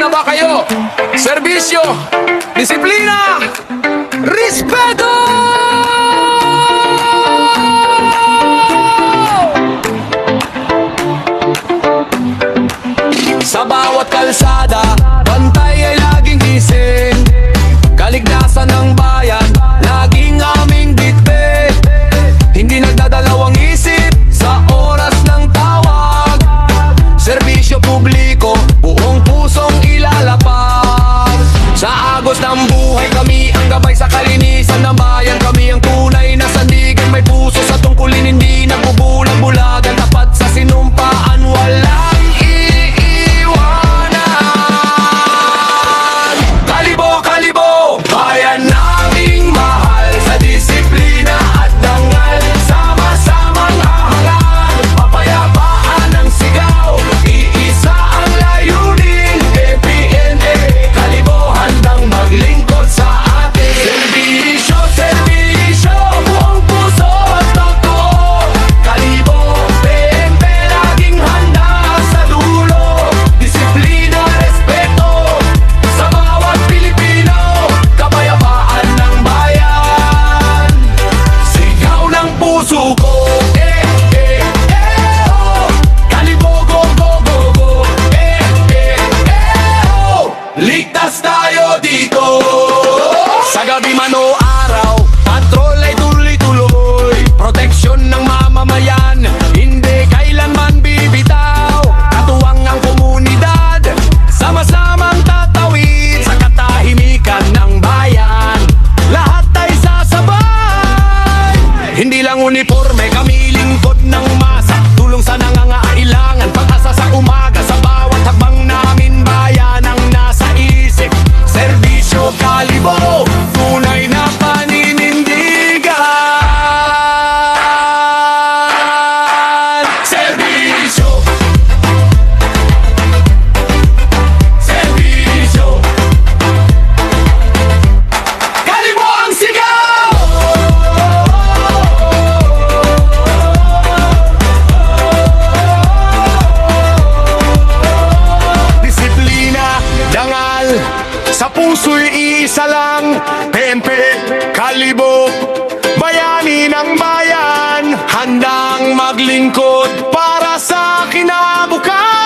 na ba kayo? Serbisyo, disiplina, respeto! Sa bawat kalsada, bantay ay laging gising. Kaligtasan ng bayan, laging aming bitbit. Hindi nagdadalawang isip sa oras ng tawag. Serbisyo publiko, buong pusong ilalapag. Sa agos ng buhay, kami ang gabay sa kalinisan ng bayan. Kami ang tunay na sandigan, may puso sa tungkulin, hindi nagbubulag-bulagan. Tapat sa sinumpaan, walang iiwanan. Kalibo, kalibo, bayan naming mahal. Sa disiplina at dangal, sama-samang hahangan. Papayapaan ang sigaw, iisa ang layunin. APNA, kalibo, handang maglingkod sa atin. Serbisyo, serbisyo, buong puso at totoo. Kalibo, PNP, laging handa sa dulo. Disiplina, respeto, sa bawat Pilipino. Kapayapaan ng bayan, sigaw ng puso ko. Oh. Kalibo, go, go, go, go. Oh. Ligtas tayo dito. Sa gabi man o araw, patrol ay tuloy-tuloy. Proteksyon ng mamamayan, hindi kailanman bibitaw. Katuwang ang komunidad, sama-samang tatawid sa katahimikan ng bayan. Lahat ay sasabay. Hindi lang uniforme, kami lingkod ng masa. Tulong sa nangangailangan, pag-asa sa umaga. Sa bawat hakbang namin, bayan ang nasa isip. Serbisyo, kalibo, tunay na paninindigan. Serbisyo, serbisyo, kalibo ang sigaw. Disiplina, dangal, sa puso'y iisa lang. PNP, kalibo, bayani ng bayan. Handang maglingkod para sa kinabukasan.